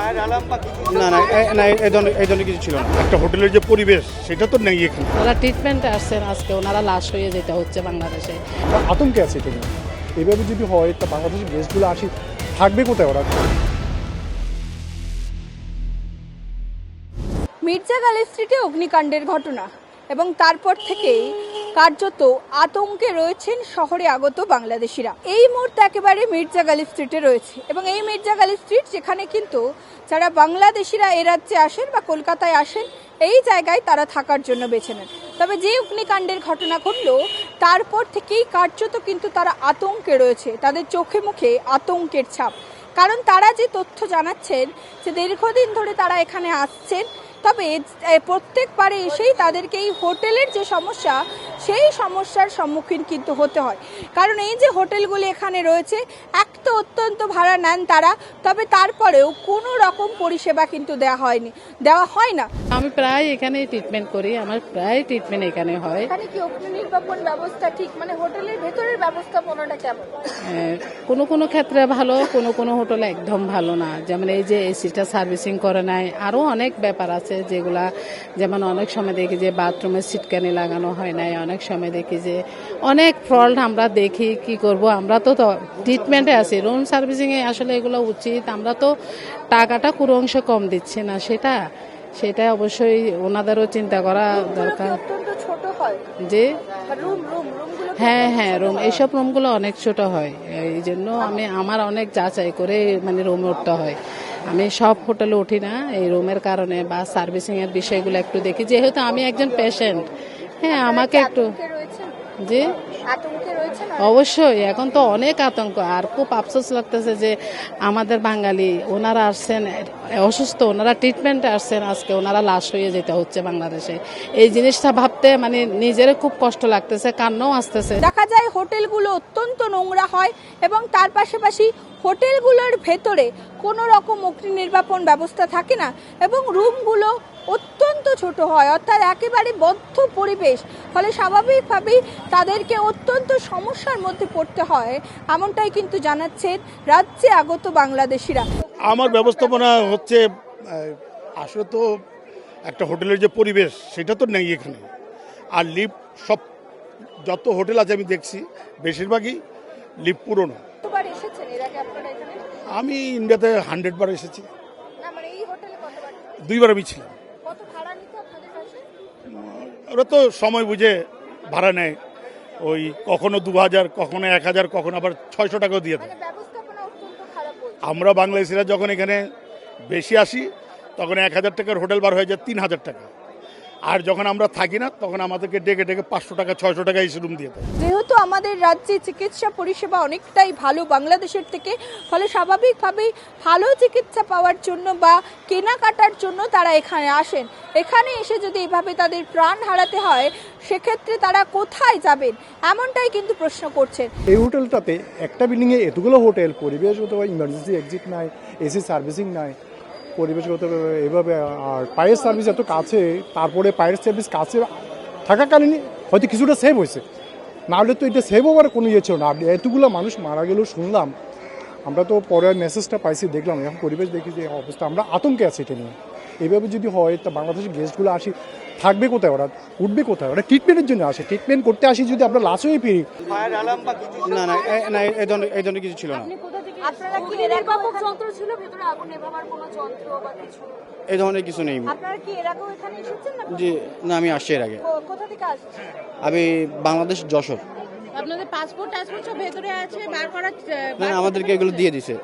না না না, এই ধরনের কিছু ছিল না। একটা হোটেলের যে পরিবেশ সেটা তো নেই এখানে। ওনারা ট্রিটমেন্টে আসছেন, আজকে ওনারা লাশ হয়ে যেতে হচ্ছে বাংলাদেশে। আতঙ্কে আছে এটা নিয়ে। এভাবে যদি হয় তা বাংলাদেশের গেস্টগুলো আসি থাকবে কোথায় ওরা? মির্জা গালি স্ট্রিটে অগ্নিকাণ্ডের ঘটনা এবং তারপর থেকেই কার্যত আতঙ্কে রয়েছেন শহরে আগত বাংলাদেশিরা। এই মুহূর্তে একেবারে মির্জা গালি স্ট্রিটে রয়েছে এবং এই মির্জা গালি স্ট্রিট যেখানে কিন্তু যারা বাংলাদেশিরা এ রাজ্যে আসেন বা কলকাতায় আসেন এই জায়গায় তারা থাকার জন্য বেছে নেন। তবে যে অগ্নিকাণ্ডের ঘটনা ঘটলো তারপর থেকেই কার্যত কিন্তু তারা আতঙ্কে রয়েছে, তাদের চোখে মুখে আতঙ্কের ছাপ। কারণ তারা যে তথ্য জানাচ্ছেন যে দীর্ঘদিন ধরে তারা এখানে আসছেন, তবে প্রত্যেকবারে এসেই তাদেরকে এই হোটেলের যে সমস্যা সেই সমস্যার সম্মুখীন কিন্তু হতে হয়। কারণ এই যে হোটেলগুলি এখানে রয়েছে এক তো অত্যন্ত ভাড়া নেন তারা, তবে তারপরেও কোনো রকম পরিষেবা কিন্তু দেওয়া হয় না। আমি প্রায় এখানে ট্রিটমেন্ট করি, আমার প্রায় ট্রিটমেন্ট এখানে হয়। এখানে কি অগ্নি নির্বাপন ব্যবস্থা ঠিক, মানে হোটেলের ভেতরের ব্যবস্থাপনাটা কেমন? কোনো কোনো ক্ষেত্রে ভালো, কোনো কোনো হোটেলে একদম ভালো না। যেমন এই যে এসিটা সার্ভিসিং করে নাই, আরও অনেক ব্যাপার আছে যেগুলা, যেমন অনেক সময় দেখি যে বাথরুমে সিটকানি লাগানো হয় নাই, অনেক সময় দেখি যে অনেক ফল্ট আমরা দেখি। কি করব, আমরা তো ট্রিটমেন্টে আছি, রুম সার্ভিসিংয়ে আসলে এগুলো উচিত। আমরা তো টাকাটা কোনো অংশ কম দিচ্ছি না, সেটা অবশ্যই ওনাদেরও চিন্তা করা দরকার। অত্যন্ত ছোট হয় যে রুমগুলো। হ্যাঁ রুম, এইসব রুমগুলো অনেক ছোট হয়, এই জন্য আমার অনেক যাচাই করে মানে রুমে উঠতে হয়। আমি সব হোটেলে উঠি না এই রুমের কারণে, বা সার্ভিসিং এর বিষয়গুলো একটু দেখি, যেহেতু আমি একজন পেশেন্ট। হ্যাঁ, আমাকে একটু জি অবশ্যই, এখন তো অনেক আতঙ্ক। আর খুব আফসোস লাগতেছে যে আমাদের বাঙালি ওনারা আসছেন অসুস্থ, ওনারা ট্রিটমেন্টে আসছেন, আজকে ওনারা লাশ হয়ে যেতে হচ্ছে বাংলাদেশে। এই জিনিসটা ভাবতে মানে নিজের খুব কষ্ট লাগতেছে, কান্নাও আসতেছে। দেখা যায় হোটেলগুলো অত্যন্ত নোংরা হয় এবং তার পাশাপাশি হোটেলগুলোর ভেতরে কোনো রকম অগ্নি নির্বাপন ব্যবস্থা থাকে না এবং রুমগুলো অত্যন্ত ছোট হয়, অর্থাৎ একেবারে বদ্ধ পরিবেশ। ফলে স্বাভাবিকভাবেই তাদেরকে অত্যন্ত সমস্যার মধ্যে পড়তে হয়, এমনটাই কিন্তু জানাচ্ছেন রাজ্যে আগত বাংলাদেশিরা। আমার ব্যবস্থাপনা হচ্ছে আসলে তো একটা হোটেলের যে পরিবেশ সেটা তো নেই এখানে। আর লিফট সব যত হোটেল আছে আমি দেখছি বেশিরভাগই লিফট পুরনো। কতবার এসেছেন এর আগে আপনারা এখানে? আমি ইন্ডিয়াতে 100 বার এসেছি। না, মানে এই হোটেলে কতবার? 2 বার আমি ছিলাম। কত ভাড়া নিতে আপনাদের কাছে? ওরা তো সময় বুঝে ভাড়া নেয়, ওই কখনো 2000, কখনো 1000, কখনো আবার 600 টাকাও দিয়ে দেয়। মানে ব্যবস্থাপনা অত্যন্ত খারাপ বলছেন। আমরা বাংলাদেশিরা যখন এখানে বেশি আসি তখন 1000 টাকার হোটেল বার হয়ে যায় 3000 টাকা। আর যখন আমরা থাকি না তখন আমাদেরকে ডেকে 500 টাকা 600 টাকা এসে রুম দিয়ে দেয়। যেহেতু আমাদের রাজ্যে চিকিৎসা পরিষেবা অনেকটাই ভালো বাংলাদেশের থেকে, ফলে স্বাভাবিকভাবেই ভালো চিকিৎসা পাওয়ার জন্য বা কেনাকাটার জন্য তারা এখানে আসেন। এখানে এসে যদি এভাবে তাদের প্রাণ হারাতে হয় সেক্ষেত্রে তারা কোথায় যাবেন, এমনটাই কিন্তু প্রশ্ন করছেন। এই হোটেলটাতে একটা বিল্ডিংয়ে এতগুলো হোটেল, পরিবেশগত ইমার্জেন্সি এক্সিট নাই, এসি সার্ভিসিং নাই, পরিবেশগত এভাবে। আর পায়ের সার্ভিস এত কাছে, তারপরে পায়ের সার্ভিস কাছে থাকাকালীন হয়তো কিছুটা সেভ হয়েছে, নাহলে তো এটা সেভ হওয়ার কোনো ইয়ে ছিল না। এতগুলো মানুষ মারা গেলেও শুনলাম, আমরা তো পরে মেসেজটা পাইছি, দেখলাম এখন পরিবেশ দেখি যে অবস্থা, আমরা আতঙ্কে আছি এটা নিয়ে। এইভাবে যদি হয় তা বাংলাদেশের গেস্টগুলো আসি থাকবে কোথায়, ওরা উঠবে কোথায়? ওরা ট্রিটমেন্টের জন্য আসে, ট্রিটমেন্ট করতে আসি যদি আমরা লাশ হয়ে ফিরি। না না না, এই ধরনের কিছু ছিল না। আপনারা কি নির্বাপক যন্ত্র ছিল ভেতরে, আগুন নেভাবার কোনো যন্ত্র বা কিছু? এই ধরনের কিছু নেই। আপনারা কি এর আগেও এখানে এসেছেন না? জি না, আমি আসছি এর আগে। কোথা থেকে আসছেন? আমি বাংলাদেশ যশোর। আপনাদের পাসপোর্ট সব ভেতরে আছে, বার করার না, আমাদেরকে এগুলো দিয়ে দিছে।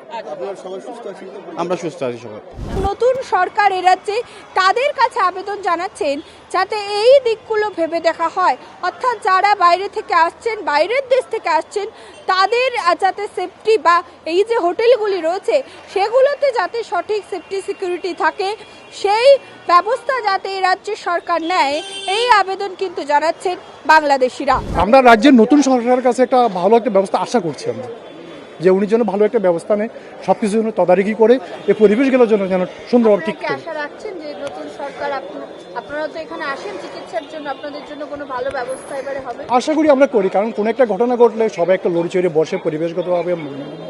আমরা সুস্থ আছি সবাই। নতুন সরকার এ রাজ্যে তাদের কাছে আবেদন জানাচ্ছেন যাতে এই দিকগুলো ভেবে দেখা হয়, অর্থাৎ যারা বাইরে থেকে আসছেন, বাইরের দেশ থেকে আসছেন, তাদের যাতে সেফটি বা এই যে হোটেলগুলি রয়েছে সেগুলোতে যাতে সঠিক সেফটি সিকিউরিটি থাকে, সেই ব্যবস্থা যাতে এই রাজ্যের সরকার নেয়, এই আবেদন কিন্তু জানাচ্ছেন বাংলাদেশিরা। আমরা রাজ্যের নতুন সরকারের কাছে একটা ভালো একটা ব্যবস্থা আশা করছি আমরা। যে উনি যেন ভালো একটা ব্যবস্থা নেয়, সব কিছু যেন তদারকি করে এই পরিবেশগুলোর জন্য যেন সুন্দরভাবে ঠিক আপনারা কি করে। আশা রাখছেন যে নতুন সরকার আপনারা তো এখানে আসেন চিকিৎসার জন্য, আপনাদের জন্য কোনো ভালো ব্যবস্থা এবারে হবে? আশা করি আমরা করি, কারণ কোনো একটা ঘটনা ঘটলে সবাই একটা লড়ি চড়ে বসে পরিবেশগতভাবে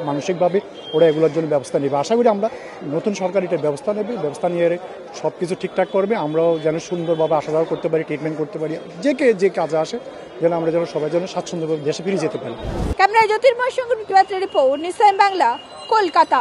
মানসিকভাবে ওরা এগুলোর জন্য ব্যবস্থা নেবে। আশা করি আমরা নতুন সরকার এটার ব্যবস্থা নেবে, ব্যবস্থা নিয়ে সব কিছু ঠিকঠাক করবে, আমরাও যেন সুন্দরভাবে আসা যাওয়া করতে পারি, ট্রিটমেন্ট করতে পারি, যে কাজে আসে যেন আমরা যেন সবাই যেন স্বাচ্ছন্দ্যভাবে দেশে ফিরে যেতে পারি। ক্যামেরায় জ্যোতির্ময় সঙ্গে report news time Bangla, Kolkata.